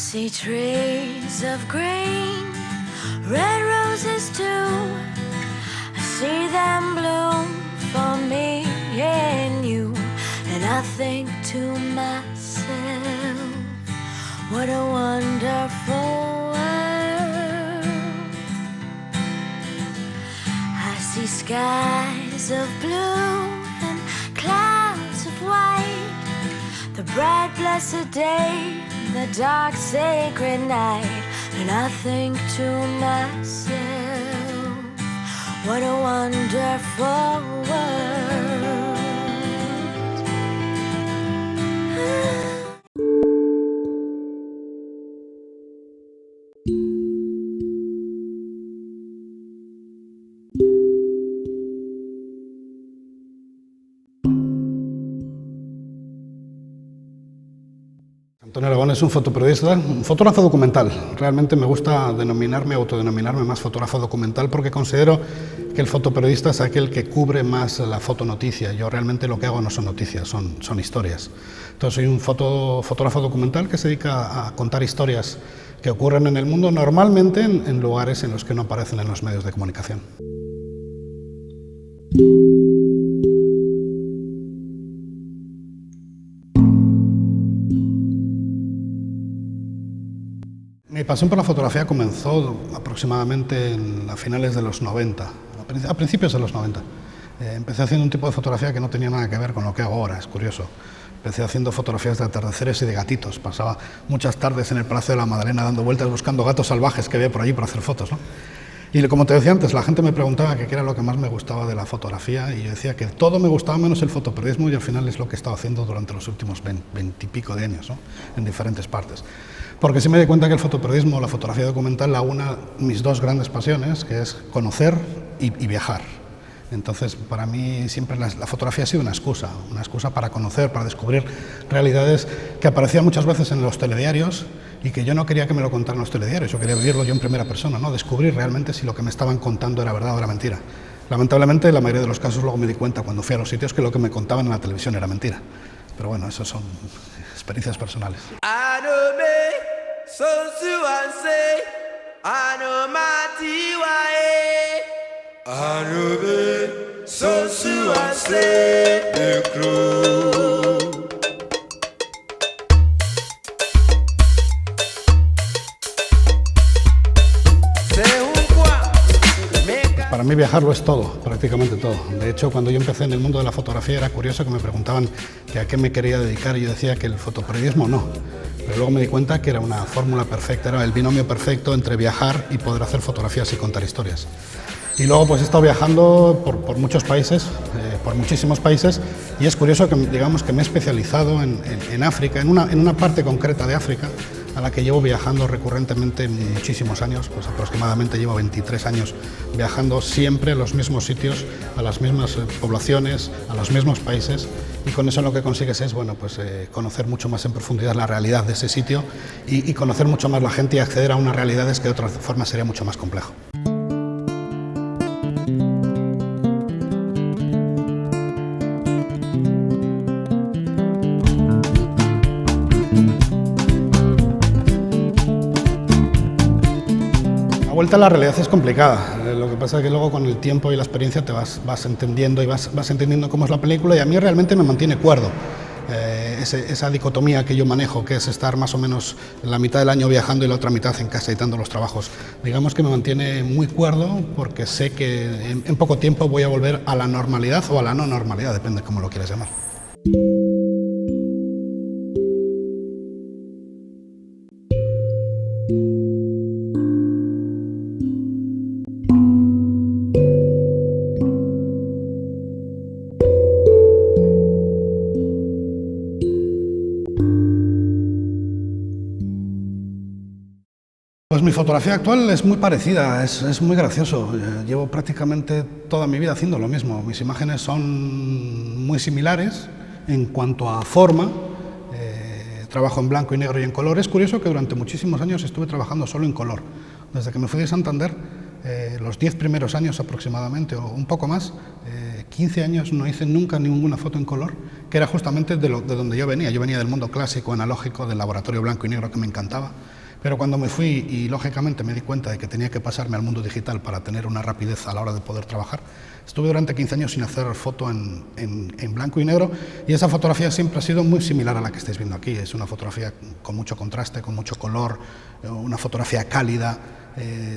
see trees of green, red roses too. I see them bloom for me and you. And I think to myself, what a wonderful world. I see skies of blue and clouds of white, the bright blessed day, the dark sacred night. And I think to myself, what a wonderful world. Antonio Aragón es un fotoperiodista, un fotógrafo documental. Realmente me gusta autodenominarme más fotógrafo documental porque considero que el fotoperiodista es aquel que cubre más la fotonoticia. Yo realmente lo que hago no son noticias, son historias. Entonces soy un fotógrafo documental que se dedica a contar historias que ocurren en el mundo, normalmente en lugares en los que no aparecen en los medios de comunicación. Mi pasión por la fotografía comenzó aproximadamente a finales de los 90, a principios de los 90. Empecé haciendo un tipo de fotografía que no tenía nada que ver con lo que hago ahora, es curioso. Empecé haciendo fotografías de atardeceres y de gatitos. Pasaba muchas tardes en el Palacio de la Madalena dando vueltas buscando gatos salvajes que había por allí para hacer fotos, ¿no? Y como te decía antes, la gente me preguntaba qué era lo que más me gustaba de la fotografía y yo decía que todo me gustaba menos el fotoperiodismo y al final es lo que he estado haciendo durante los últimos 20 y pico de años, ¿no? En diferentes partes. Porque sí me di cuenta que el fotoperiodismo, la fotografía documental, la una mis dos grandes pasiones, que es conocer y viajar. Entonces, para mí siempre la fotografía ha sido una excusa para conocer, para descubrir realidades que aparecían muchas veces en los telediarios y que yo no quería que me lo contaran los telediarios, yo quería vivirlo yo en primera persona, ¿no? Descubrir realmente si lo que me estaban contando era verdad o era mentira. Lamentablemente, en la mayoría de los casos luego me di cuenta cuando fui a los sitios que lo que me contaban en la televisión era mentira. Pero bueno, eso son experiencias personales. Para mí viajar lo es todo, prácticamente todo. De hecho, cuando yo empecé en el mundo de la fotografía era curioso que me preguntaban que a qué me quería dedicar y yo decía que el fotoperiodismo no. Pero luego me di cuenta que era una fórmula perfecta, era el binomio perfecto entre viajar y poder hacer fotografías y contar historias. Y luego pues he estado viajando por muchos países, por muchísimos países, y es curioso que digamos que me he especializado en África, en una parte concreta de África, a la que llevo viajando recurrentemente muchísimos años, pues aproximadamente llevo 23 años viajando siempre a los mismos sitios, a las mismas poblaciones, a los mismos países, y con eso lo que consigues es bueno, pues, conocer mucho más en profundidad la realidad de ese sitio y conocer mucho más la gente y acceder a unas realidades que de otra forma sería mucho más complejo. La vuelta a la realidad es complicada, lo que pasa es que luego con el tiempo y la experiencia te vas entendiendo y vas entendiendo cómo es la película y a mí realmente me mantiene cuerdo. Esa dicotomía que yo manejo, que es estar más o menos la mitad del año viajando y la otra mitad en casa editando los trabajos, digamos que me mantiene muy cuerdo porque sé que en poco tiempo voy a volver a la normalidad o a la no normalidad, depende de cómo lo quieras llamar. Pues mi fotografía actual es muy parecida, es muy gracioso. Llevo prácticamente toda mi vida haciendo lo mismo. Mis imágenes son muy similares en cuanto a forma. Trabajo en blanco y negro y en color. Es curioso que durante muchísimos años estuve trabajando solo en color. Desde que me fui de Santander, los 10 primeros años aproximadamente, o un poco más, 15 años no hice nunca ninguna foto en color, que era justamente de donde yo venía. Yo venía del mundo clásico, analógico, del laboratorio blanco y negro que me encantaba. Pero cuando me fui y lógicamente me di cuenta de que tenía que pasarme al mundo digital para tener una rapidez a la hora de poder trabajar, estuve durante 15 años sin hacer foto en blanco y negro, y esa fotografía siempre ha sido muy similar a la que estáis viendo aquí. Es una fotografía con mucho contraste, con mucho color, una fotografía cálida.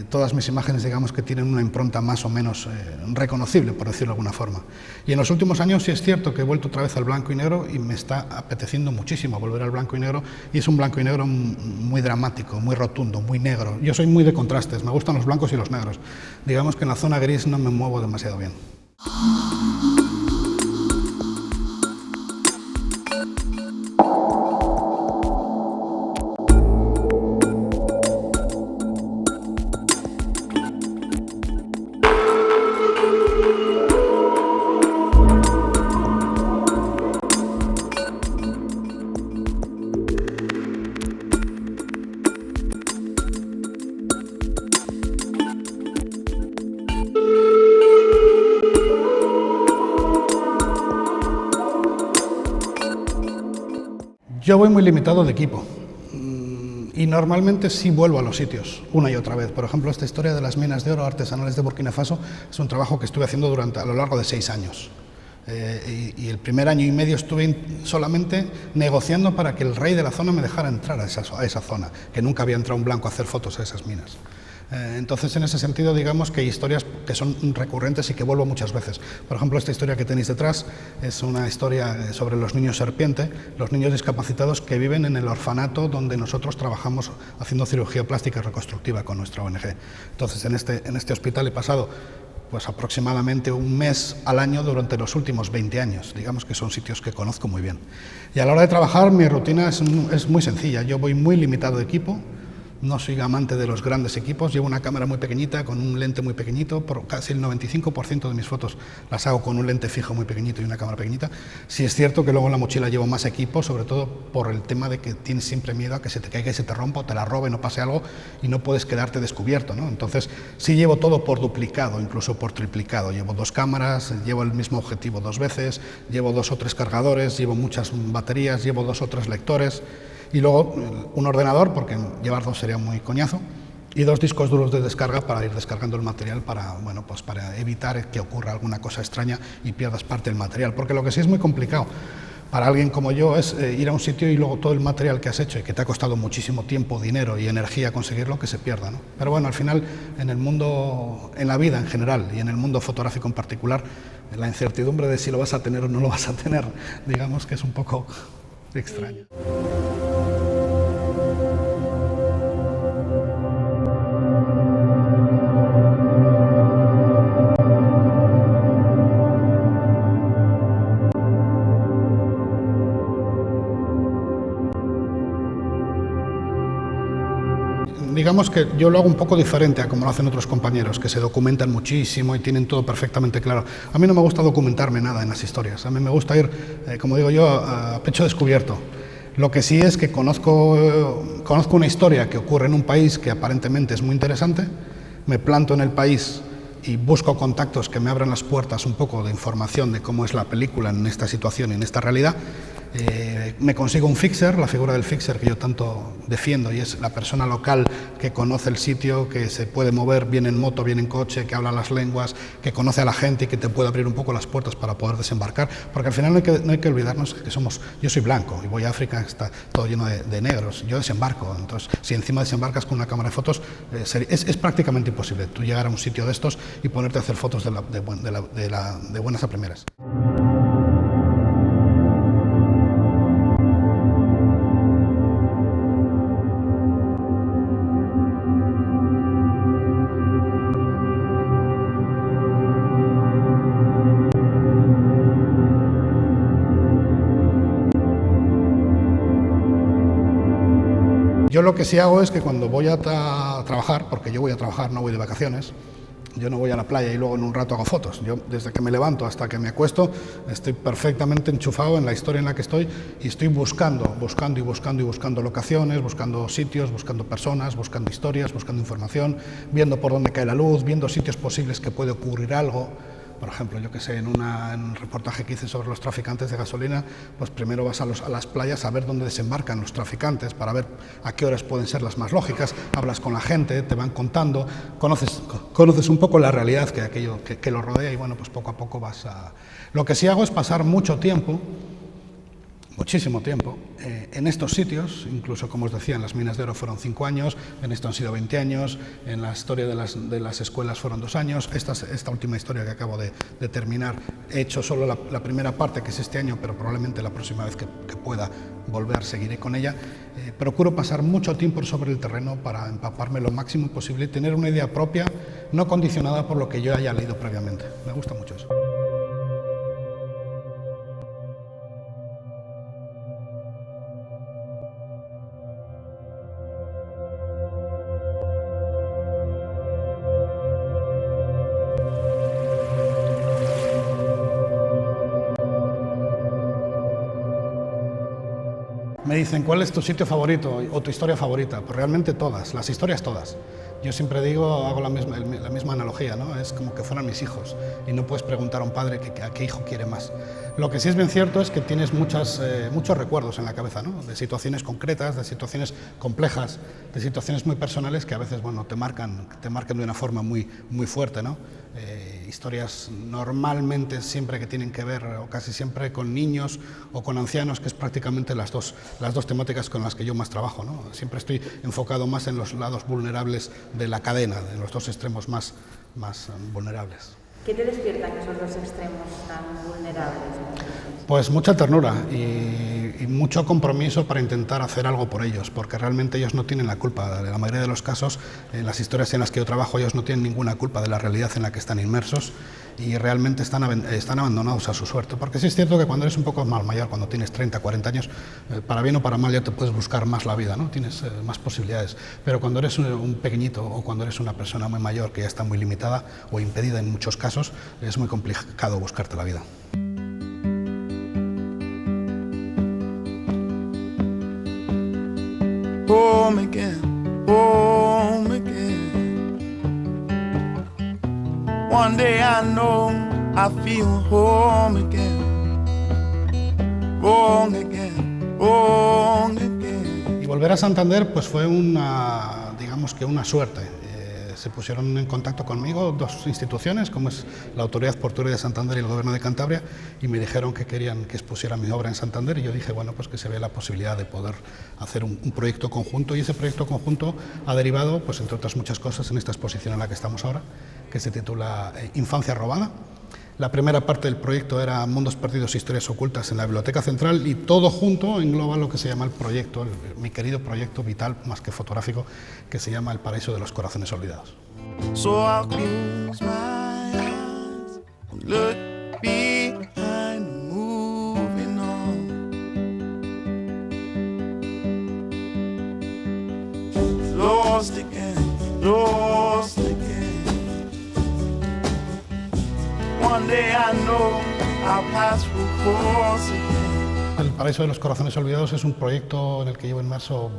Todas mis imágenes, digamos, que tienen una impronta más o menos reconocible, por decirlo de alguna forma. Y en los últimos años sí es cierto que he vuelto otra vez al blanco y negro y me está apeteciendo muchísimo volver al blanco y negro, y es un blanco y negro muy dramático, muy rotundo, muy negro. Yo soy muy de contrastes, me gustan los blancos y los negros. Digamos que en la zona gris no me muevo demasiado bien. Yo voy muy limitado de equipo y normalmente sí vuelvo a los sitios una y otra vez. Por ejemplo, esta historia de las minas de oro artesanales de Burkina Faso es un trabajo que estuve haciendo a lo largo de 6 años. Y el primer año y medio estuve solamente negociando para que el rey de la zona me dejara entrar a esa zona, que nunca había entrado un blanco a hacer fotos a esas minas. Entonces, en ese sentido, digamos que hay historias que son recurrentes y que vuelvo muchas veces. Por ejemplo, esta historia que tenéis detrás es una historia sobre los niños serpiente, los niños discapacitados que viven en el orfanato donde nosotros trabajamos haciendo cirugía plástica y reconstructiva con nuestra ONG. Entonces, en este hospital he pasado pues aproximadamente un mes al año durante los últimos 20 años. Digamos que son sitios que conozco muy bien. Y a la hora de trabajar, mi rutina es muy sencilla. Yo voy muy limitado de equipo. No soy amante de los grandes equipos, llevo una cámara muy pequeñita, con un lente muy pequeñito, casi el 95% de mis fotos las hago con un lente fijo muy pequeñito y una cámara pequeñita. Sí es cierto que luego en la mochila llevo más equipo, sobre todo por el tema de que tienes siempre miedo a que se te caiga y se te rompa o te la robe, no pase algo y no puedes quedarte descubierto, ¿no? Entonces sí llevo todo por duplicado, incluso por triplicado. Llevo 2 cámaras, llevo el mismo objetivo 2 veces, llevo 2 o 3 cargadores, llevo muchas baterías, llevo 2 o 3 lectores. Y luego un ordenador, porque llevar 2 sería muy coñazo, y 2 discos duros de descarga para ir descargando el material para, bueno, pues para evitar que ocurra alguna cosa extraña y pierdas parte del material. Porque lo que sí es muy complicado para alguien como yo es ir a un sitio y luego todo el material que has hecho y que te ha costado muchísimo tiempo, dinero y energía conseguirlo, que se pierda, ¿no? Pero bueno, al final, en el mundo, en la vida en general y en el mundo fotográfico en particular, la incertidumbre de si lo vas a tener o no lo vas a tener, digamos que es un poco extraña. Digamos que yo lo hago un poco diferente a como lo hacen otros compañeros, que se documentan muchísimo y tienen todo perfectamente claro. A mí no me gusta documentarme nada en las historias, a mí me gusta ir, como digo yo, a pecho descubierto. Lo que sí es que conozco una historia que ocurre en un país que aparentemente es muy interesante, me planto en el país y busco contactos que me abran las puertas un poco de información de cómo es la película en esta situación y en esta realidad. Me consigo un fixer, la figura del fixer que yo tanto defiendo, y es la persona local que conoce el sitio, que se puede mover bien en moto, bien en coche, que habla las lenguas, que conoce a la gente y que te puede abrir un poco las puertas para poder desembarcar, porque al final no hay que olvidarnos que yo soy blanco y voy a África, está todo lleno de negros, yo desembarco, entonces si encima desembarcas con una cámara de fotos, es prácticamente imposible tú llegar a un sitio de estos y ponerte a hacer fotos de buenas a primeras. Yo lo que sí hago es que cuando voy a trabajar, porque yo voy a trabajar, no voy de vacaciones, yo no voy a la playa y luego en un rato hago fotos. Yo desde que me levanto hasta que me acuesto estoy perfectamente enchufado en la historia en la que estoy y estoy buscando locaciones, buscando sitios, buscando personas, buscando historias, buscando información, viendo por dónde cae la luz, viendo sitios posibles que puede ocurrir algo. Por ejemplo, yo que sé, en un reportaje que hice sobre los traficantes de gasolina, pues primero vas a las playas a ver dónde desembarcan los traficantes, para ver a qué horas pueden ser las más lógicas, hablas con la gente, te van contando, conoces un poco la realidad que lo rodea y bueno, pues poco a poco vas a... Lo que sí hago es pasar mucho tiempo, muchísimo tiempo, en estos sitios, incluso como os decía, en las minas de oro fueron 5 años, en esto han sido 20 años, en la historia de las escuelas fueron 2 años, esta última historia que acabo de terminar, he hecho solo la primera parte, que es este año, pero probablemente la próxima vez que pueda volver seguiré con ella. Procuro pasar mucho tiempo sobre el terreno para empaparme lo máximo posible y tener una idea propia, no condicionada por lo que yo haya leído previamente. Me gusta mucho eso. Me dicen, ¿cuál es tu sitio favorito o tu historia favorita? Pues realmente todas, las historias todas. Yo siempre digo, hago la misma analogía, ¿no? Es como que fueran mis hijos y no puedes preguntar a un padre a qué hijo quiere más. Lo que sí es bien cierto es que tienes muchos recuerdos en la cabeza, ¿no? De situaciones concretas, de situaciones complejas, de situaciones muy personales que a veces, bueno, te marcan de una forma muy fuerte, ¿no? Historias normalmente siempre que tienen que ver, o casi siempre, con niños o con ancianos, que es prácticamente las dos temáticas con las que yo más trabajo, ¿no? Siempre estoy enfocado más en los lados vulnerables de la cadena, en los dos extremos más vulnerables. ¿Qué te despiertan esos dos extremos tan vulnerables? Pues mucha ternura y mucho compromiso para intentar hacer algo por ellos, porque realmente ellos no tienen la culpa. En la mayoría de los casos, en las historias en las que yo trabajo, ellos no tienen ninguna culpa de la realidad en la que están inmersos y realmente están abandonados a su suerte. Porque sí es cierto que cuando eres un poco más mayor, cuando tienes 30, 40 años, para bien o para mal ya te puedes buscar más la vida, ¿no? Tienes más posibilidades. Pero cuando eres un pequeñito o cuando eres una persona muy mayor que ya está muy limitada o impedida en muchos casos, es muy complicado buscarte la vida. Home again, home again. One day I know I feel home again. Wrong again, wrong again. Y volver a Santander pues fue digamos que una suerte. Se pusieron en contacto conmigo dos instituciones, como es la Autoridad Portuaria de Santander y el Gobierno de Cantabria, y me dijeron que querían que expusiera mi obra en Santander, y yo dije, bueno, pues que se ve la posibilidad de poder hacer un proyecto conjunto, y ese proyecto conjunto ha derivado, pues entre otras muchas cosas, en esta exposición en la que estamos ahora, que se titula Infancia robada. La primera parte del proyecto era Mundos perdidos e historias ocultas en la Biblioteca Central, y todo junto engloba lo que se llama el proyecto, mi querido proyecto vital, más que fotográfico, que se llama El Paraíso de los Corazones Olvidados. So I'll close my eyes and look behind, moving on. Lost again, lost again. One day I know I'll pass through course again. El Paraíso de los Corazones Olvidados es un proyecto en el que llevo inmerso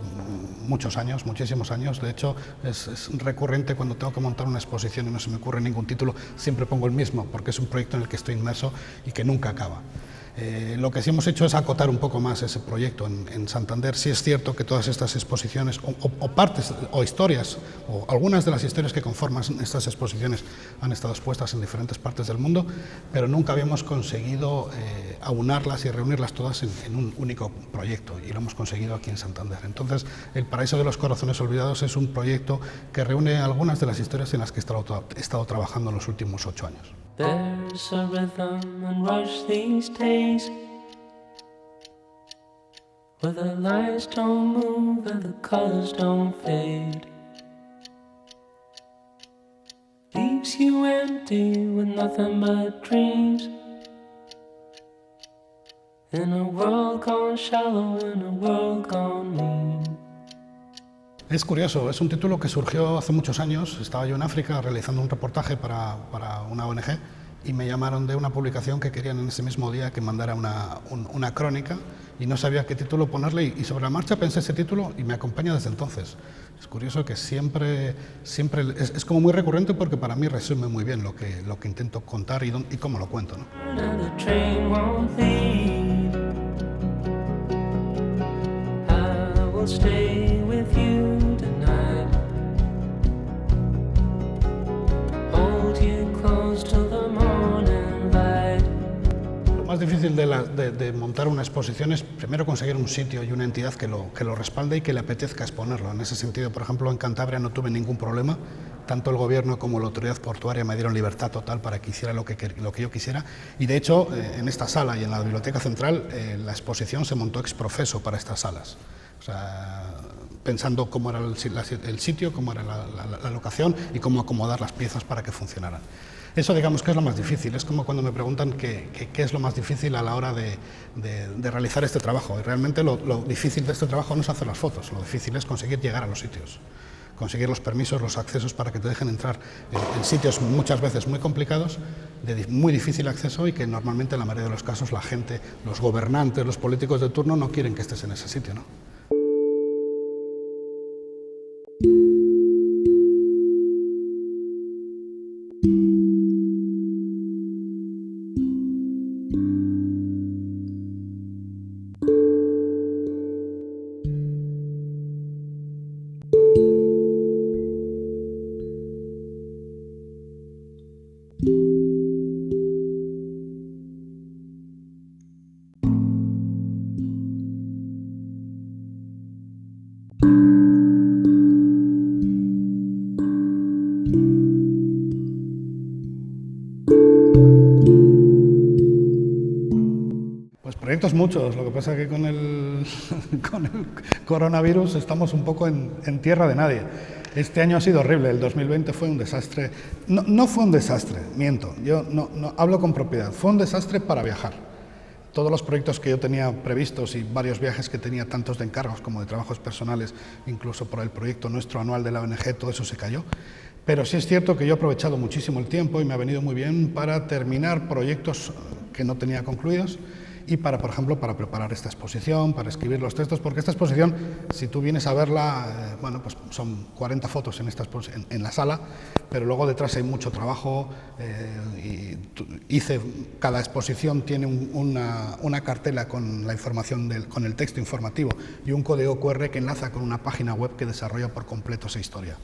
muchos años, muchísimos años. De hecho, es recurrente cuando tengo que montar una exposición y no se me ocurre ningún título, siempre pongo el mismo, porque es un proyecto en el que estoy inmerso y que nunca acaba. Lo que sí hemos hecho es acotar un poco más ese proyecto en Santander. Sí es cierto que todas estas exposiciones, o partes, o historias, o algunas de las historias que conforman estas exposiciones han estado expuestas en diferentes partes del mundo, pero nunca habíamos conseguido aunarlas y reunirlas todas en un único proyecto, y lo hemos conseguido aquí en Santander. Entonces, El Paraíso de los Corazones Olvidados es un proyecto que reúne algunas de las historias en las que he estado trabajando en los últimos 8 años. There's a rhythm and rush these days where the lights don't move and the colors don't fade. Leaves you empty with nothing but dreams. In a world gone shallow, in a world gone mean. Es curioso, es un título que surgió hace muchos años. Estaba yo en África realizando un reportaje para una ONG y me llamaron de una publicación que querían en ese mismo día que mandara una crónica, y no sabía qué título ponerle y sobre la marcha pensé ese título y me acompaña desde entonces. Es curioso que siempre es como muy recurrente porque para mí resume muy bien lo que intento contar y cómo lo cuento, ¿no? And the train won't leave. I will stay with you tonight. Hold you close till the morning light. Lo más difícil de montar una exposición es primero conseguir un sitio y una entidad que lo respalde y que le apetezca exponerlo. En ese sentido, por ejemplo, en Cantabria no tuve ningún problema. Tanto el gobierno como la autoridad portuaria me dieron libertad total para que hiciera lo que yo quisiera. Y de hecho, en esta sala y en la Biblioteca Central, la exposición se montó ex profeso para estas salas. O sea, pensando cómo era el sitio, cómo era la locación y cómo acomodar las piezas para que funcionaran. Eso, digamos, que es lo más difícil. Es como cuando me preguntan qué es lo más difícil a la hora de realizar este trabajo. Y realmente lo difícil de este trabajo no es hacer las fotos, lo difícil es conseguir llegar a los sitios, conseguir los permisos, los accesos para que te dejen entrar en sitios muchas veces muy complicados, de muy difícil acceso y que normalmente en la mayoría de los casos la gente, los gobernantes, los políticos de turno no quieren que estés en ese sitio, ¿no? Pues proyectos muchos, lo que pasa es que con el coronavirus estamos un poco en tierra de nadie. Este año ha sido horrible, el 2020 fue un desastre. No fue un desastre, miento, yo no hablo con propiedad, fue un desastre para viajar. Todos los proyectos que yo tenía previstos y varios viajes que tenía, tantos de encargos como de trabajos personales, incluso por el proyecto nuestro anual de la ONG, todo eso se cayó. Pero sí es cierto que yo he aprovechado muchísimo el tiempo y me ha venido muy bien para terminar proyectos que no tenía concluidos y para, por ejemplo, para preparar esta exposición, para escribir los textos, porque esta exposición, si tú vienes a verla, bueno, pues son 40 fotos en la sala, pero luego detrás hay mucho trabajo. Cada exposición tiene una cartela con la información, con el texto informativo y un código QR que enlaza con una página web que desarrolla por completo esa historia.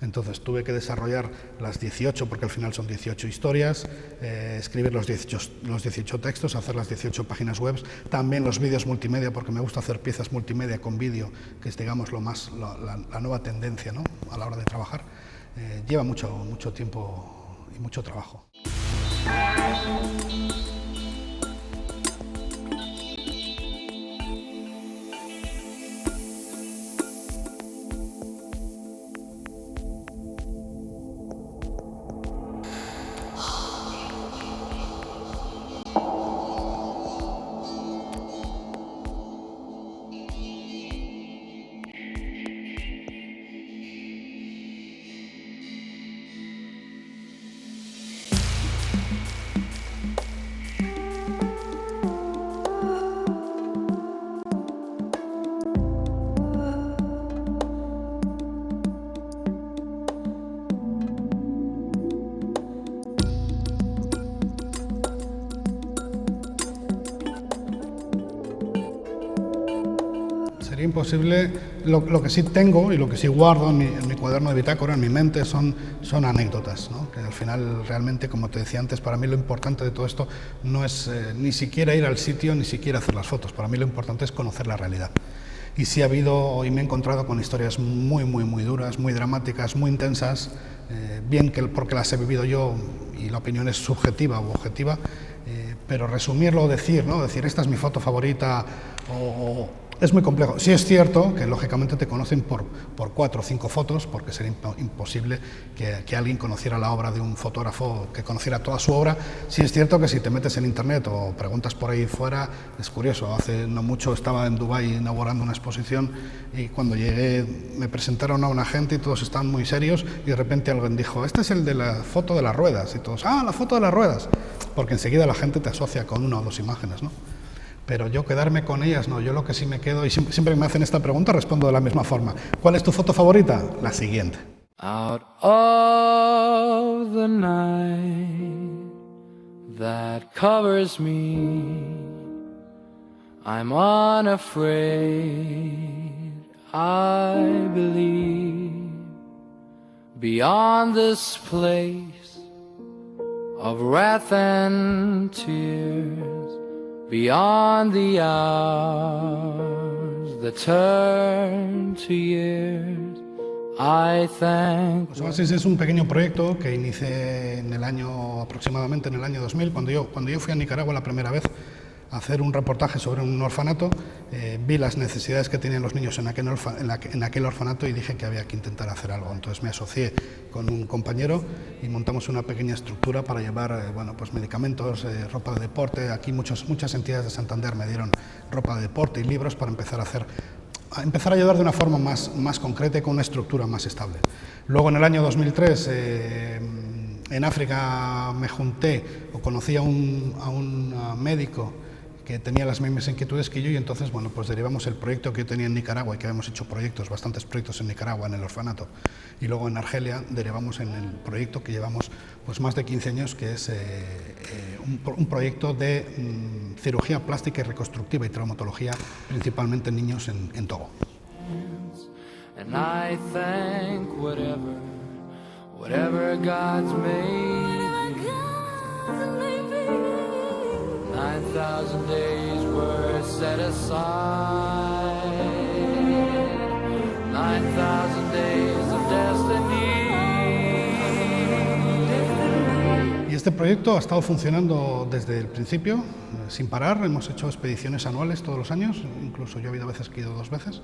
Entonces tuve que desarrollar las 18, porque al final son 18 historias, escribir los 18 textos, hacer las 18 páginas web, también los vídeos multimedia, porque me gusta hacer piezas multimedia con vídeo, que es, digamos, la nueva tendencia, ¿no?, a la hora de trabajar. Lleva mucho tiempo y mucho trabajo. Sería imposible. Lo que sí tengo y lo que sí guardo en mi cuaderno de bitácora, en mi mente, son anécdotas, ¿no? Que al final realmente, como te decía antes, para mí lo importante de todo esto no es ni siquiera ir al sitio, ni siquiera hacer las fotos. Para mí lo importante es conocer la realidad. Y sí ha habido y me he encontrado con historias muy duras, muy dramáticas, muy intensas, bien que porque las he vivido yo y la opinión es subjetiva u objetiva, pero resumirlo o decir, ¿no?, decir esta es mi foto favorita es muy complejo. Sí es cierto que lógicamente te conocen por 4 o 5 fotos, porque sería imposible que alguien conociera la obra de un fotógrafo, que conociera toda su obra. Sí es cierto que si te metes en internet o preguntas por ahí fuera, es curioso. Hace no mucho estaba en Dubái inaugurando una exposición y cuando llegué me presentaron a una gente y todos estaban muy serios y de repente alguien dijo, este es el de la foto de las ruedas, y todos, la foto de las ruedas, porque enseguida la gente te asocia con 1 o 2 imágenes, ¿no? pero yo quedarme con ellas no. Yo lo que sí me quedo, y siempre que me hacen esta pregunta respondo de la misma forma. ¿Cuál es tu foto favorita? La siguiente. Out of the night that covers me, I'm unafraid, I believe, beyond this place of wrath and tears, beyond the hours that turn to years, I thank. Pues Oasis es un pequeño proyecto que inicié aproximadamente en el año 2000, cuando yo fui a Nicaragua la primera vez a hacer un reportaje sobre un orfanato. Vi las necesidades que tenían los niños en aquel orfanato y dije que había que intentar hacer algo. Entonces me asocié con un compañero y montamos una pequeña estructura para llevar pues medicamentos, ropa de deporte. Aquí muchas entidades de Santander me dieron ropa de deporte y libros para empezar a ayudar de una forma más concreta y con una estructura más estable. Luego en el año 2003 en África me junté o conocí a un médico que tenía las mismas inquietudes que yo y entonces pues derivamos el proyecto que yo tenía en Nicaragua y que habíamos hecho bastantes proyectos en Nicaragua en el orfanato y luego en Argelia derivamos en el proyecto que llevamos pues más de 15 años que es un proyecto de cirugía plástica y reconstructiva y traumatología principalmente en niños en Togo. And I thank whatever God's made. 9,000 days were set aside, 9,000 days of destiny. Y este proyecto ha estado funcionando desde el principio, sin parar. Hemos hecho expediciones anuales todos los años, incluso yo he habido veces que he ido 2 veces.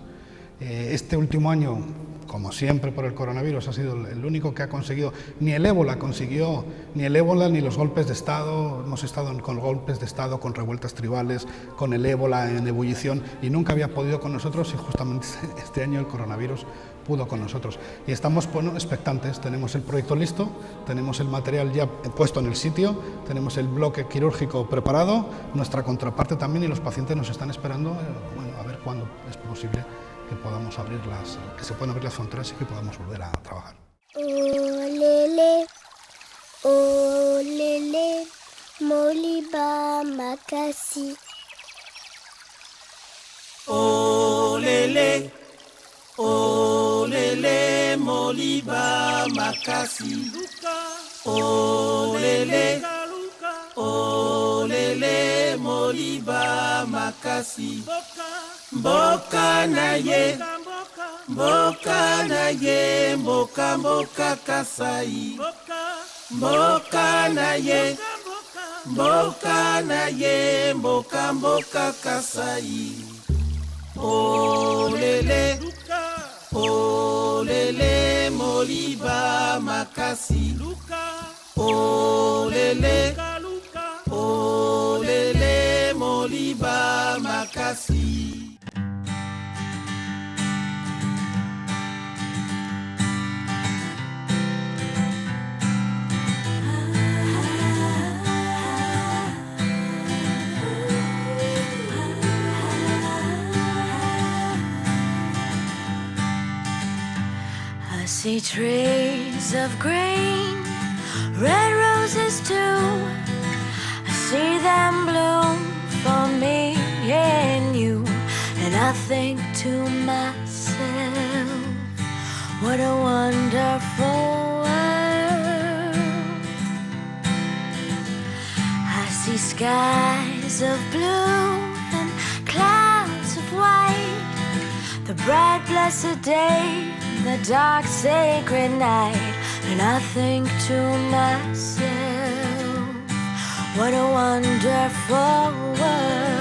Este último año, como siempre por el coronavirus, ha sido el único que ha conseguido, ni el ébola ni los golpes de Estado. Hemos estado con golpes de Estado, con revueltas tribales, con el ébola en ebullición y nunca había podido con nosotros y justamente este año el coronavirus pudo con nosotros. Y estamos expectantes, tenemos el proyecto listo, tenemos el material ya puesto en el sitio, tenemos el bloque quirúrgico preparado, nuestra contraparte también y los pacientes nos están esperando a ver cuándo es posible que se puedan abrir las fronteras y que podamos volver a trabajar. Olele, olele, moliba makasi. Olele, olele, moliba makasi. Olele, olele, moliba makasi. Mboka na ye, mboka na ye, mboka mboka kasai. Mboka na ye, mboka na ye, mboka mboka kasai. Olele, olele, moliba makasi. Olele, olele, moliba makasi. I see trees of green, red roses too. I see them bloom for me and you. And I think to myself, what a wonderful world. I see skies of blue and clouds of white, the bright blessed day, the dark sacred night. And I think to myself, what a wonderful world.